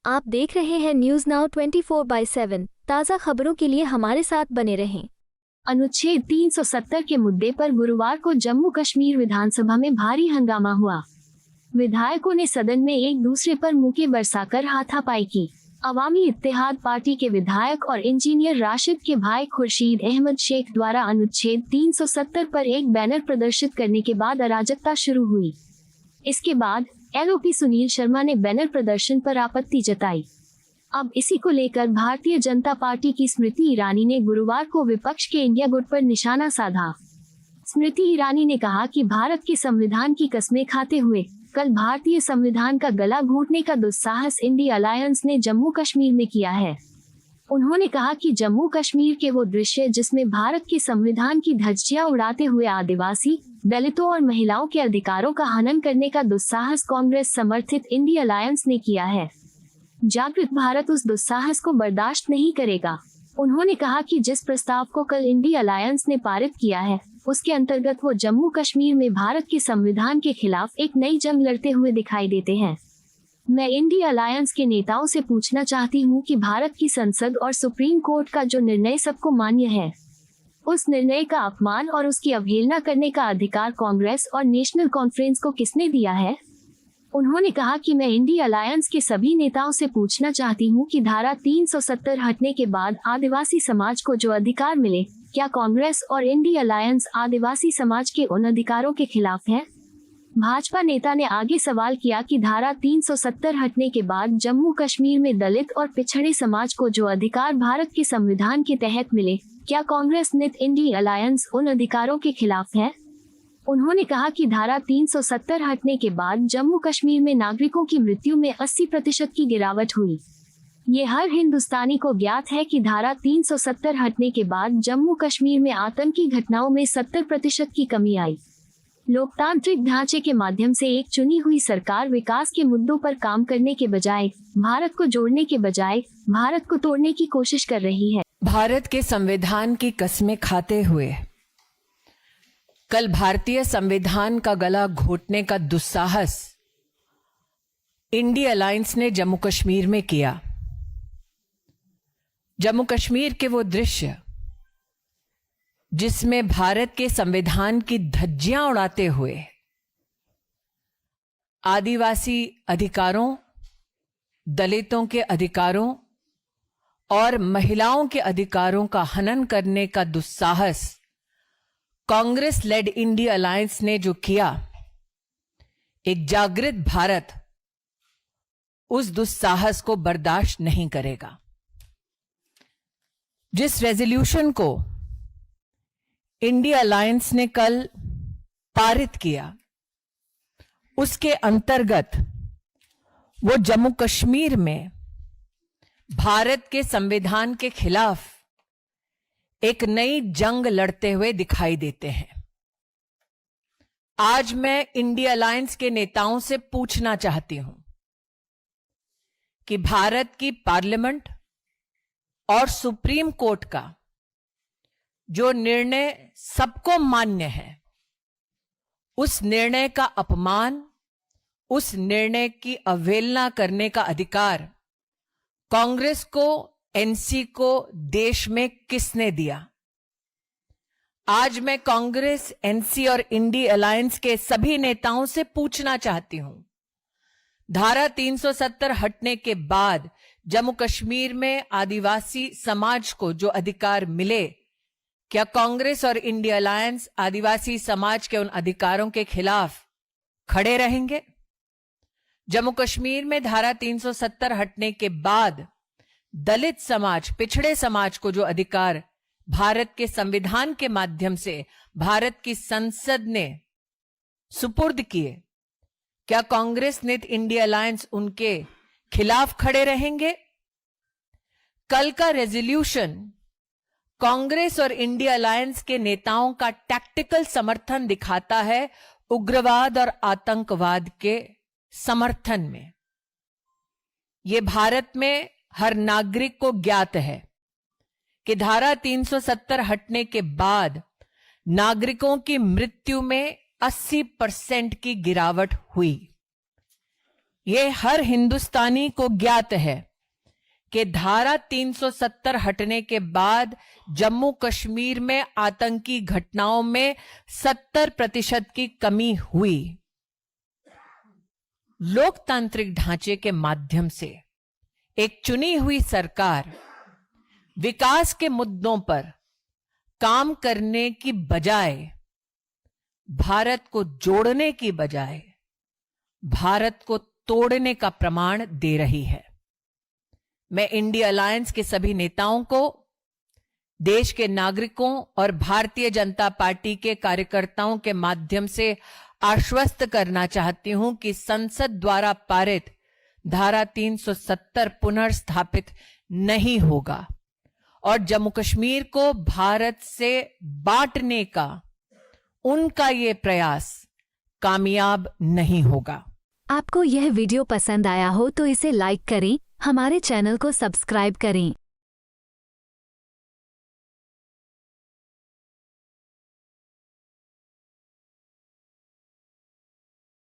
आप देख रहे हैं न्यूज नाउ 24/7। ताज़ा खबरों के लिए हमारे साथ बने रहें। अनुच्छेद 370 के मुद्दे पर गुरुवार को जम्मू कश्मीर विधानसभा में भारी हंगामा हुआ। विधायकों ने सदन में एक दूसरे पर मुक्के बरसाकर हाथापाई की। अवामी इत्तेहाद पार्टी के विधायक और इंजीनियर राशिद के भाई खुर्शीद अहमद शेख द्वारा अनुच्छेद 370 पर एक बैनर प्रदर्शित करने के बाद अराजकता शुरू हुई। इसके बाद एलओपी सुनील शर्मा ने बैनर प्रदर्शन पर आपत्ति जताई। अब इसी को लेकर भारतीय जनता पार्टी की स्मृति ईरानी ने गुरुवार को विपक्ष के इंडिया गुट पर निशाना साधा। स्मृति ईरानी ने कहा कि भारत के संविधान की कस्में खाते हुए कल भारतीय संविधान का गला घोंटने का दुस्साहस इंडिया अलायंस ने जम्मू कश्मीर में किया है। उन्होंने कहा कि जम्मू कश्मीर के वो दृश्य जिसमें भारत के संविधान की धज्जियां उड़ाते हुए आदिवासी, दलितों और महिलाओं के अधिकारों का हनन करने का दुस्साहस कांग्रेस समर्थित इंडिया अलायंस ने किया है। जागृत भारत उस दुस्साहस को बर्दाश्त नहीं करेगा। उन्होंने कहा कि जिस प्रस्ताव को कल इंडिया अलायंस ने पारित किया है, उसके अंतर्गत वो जम्मू कश्मीर में भारत के संविधान के खिलाफ एक नई जंग लड़ते हुए दिखाई देते हैं। मैं इंडिया अलायंस के नेताओं से पूछना चाहती हूं कि भारत की संसद और सुप्रीम कोर्ट का जो निर्णय सबको मान्य है, उस निर्णय का अपमान और उसकी अवहेलना करने का अधिकार कांग्रेस और नेशनल कॉन्फ्रेंस को किसने दिया है? उन्होंने कहा कि मैं इंडिया अलायंस के सभी नेताओं से पूछना चाहती हूं कि धारा 370 हटने के बाद आदिवासी समाज को जो अधिकार मिले, क्या कांग्रेस और इंडिया अलायंस आदिवासी समाज के उन अधिकारों के खिलाफ है? भाजपा नेता ने आगे सवाल किया कि धारा 370 हटने के बाद जम्मू कश्मीर में दलित और पिछड़े समाज को जो अधिकार भारत के संविधान के तहत मिले, क्या कांग्रेस नित इंडिया अलायंस उन अधिकारों के खिलाफ है? उन्होंने कहा कि धारा 370 हटने के बाद जम्मू कश्मीर में नागरिकों की मृत्यु में 80% की गिरावट हुई। ये हर हिंदुस्तानी को ज्ञात है कि धारा 370 हटने के बाद जम्मू कश्मीर में आतंकी घटनाओं में 70% की कमी आई। लोकतांत्रिक ढांचे के माध्यम से एक चुनी हुई सरकार विकास के मुद्दों पर काम करने के बजाय भारत को जोड़ने के बजाय भारत को तोड़ने की कोशिश कर रही है। भारत के संविधान की कस्में खाते हुए कल भारतीय संविधान का गला घोंटने का दुस्साहस इंडिया अलायंस ने जम्मू कश्मीर में किया। जम्मू कश्मीर के वो दृश्य जिसमें भारत के संविधान की धज्जियां उड़ाते हुए आदिवासी अधिकारों, दलितों के अधिकारों और महिलाओं के अधिकारों का हनन करने का दुस्साहस कांग्रेस लेड इंडिया अलायंस ने जो किया, एक जागृत भारत उस दुस्साहस को बर्दाश्त नहीं करेगा। जिस रेजोल्यूशन को इंडिया अलायंस ने कल पारित किया, उसके अंतर्गत वो जम्मू कश्मीर में भारत के संविधान के खिलाफ एक नई जंग लड़ते हुए दिखाई देते हैं। आज मैं इंडिया अलायंस के नेताओं से पूछना चाहती हूं कि भारत की पार्लियामेंट और सुप्रीम कोर्ट का जो निर्णय सबको मान्य है, उस निर्णय का अपमान, उस निर्णय की अवहेलना करने का अधिकार कांग्रेस को, एनसी को देश में किसने दिया? आज मैं कांग्रेस, एनसी और इंडिया अलायंस के सभी नेताओं से पूछना चाहती हूं, धारा 370 हटने के बाद जम्मू कश्मीर में आदिवासी समाज को जो अधिकार मिले, क्या कांग्रेस और इंडिया अलायंस आदिवासी समाज के उन अधिकारों के खिलाफ खड़े रहेंगे? जम्मू कश्मीर में धारा 370 हटने के बाद दलित समाज, पिछड़े समाज को जो अधिकार भारत के संविधान के माध्यम से भारत की संसद ने सुपुर्द किए, क्या कांग्रेस नित इंडिया अलायंस उनके खिलाफ खड़े रहेंगे? कल का रेजोल्यूशन कांग्रेस और इंडिया अलायंस के नेताओं का टैक्टिकल समर्थन दिखाता है उग्रवाद और आतंकवाद के समर्थन में। यह भारत में हर नागरिक को ज्ञात है कि धारा 370 हटने के बाद नागरिकों की मृत्यु में 80% की गिरावट हुई। ये हर हिंदुस्तानी को ज्ञात है कि धारा 370 हटने के बाद जम्मू कश्मीर में आतंकी घटनाओं में 70% की कमी हुई। लोकतांत्रिक ढांचे के माध्यम से एक चुनी हुई सरकार विकास के मुद्दों पर काम करने की बजाय, भारत को जोड़ने की बजाय भारत को तोड़ने का प्रमाण दे रही है। मैं इंडिया अलायंस के सभी नेताओं को, देश के नागरिकों और भारतीय जनता पार्टी के कार्यकर्ताओं के माध्यम से आश्वस्त करना चाहती हूं कि संसद द्वारा पारित धारा 370 पुनर्स्थापित नहीं होगा और जम्मू कश्मीर को भारत से बांटने का उनका ये प्रयास कामयाब नहीं होगा। आपको यह वीडियो पसंद आया हो तो इसे लाइक करें, हमारे चैनल को सब्सक्राइब करें।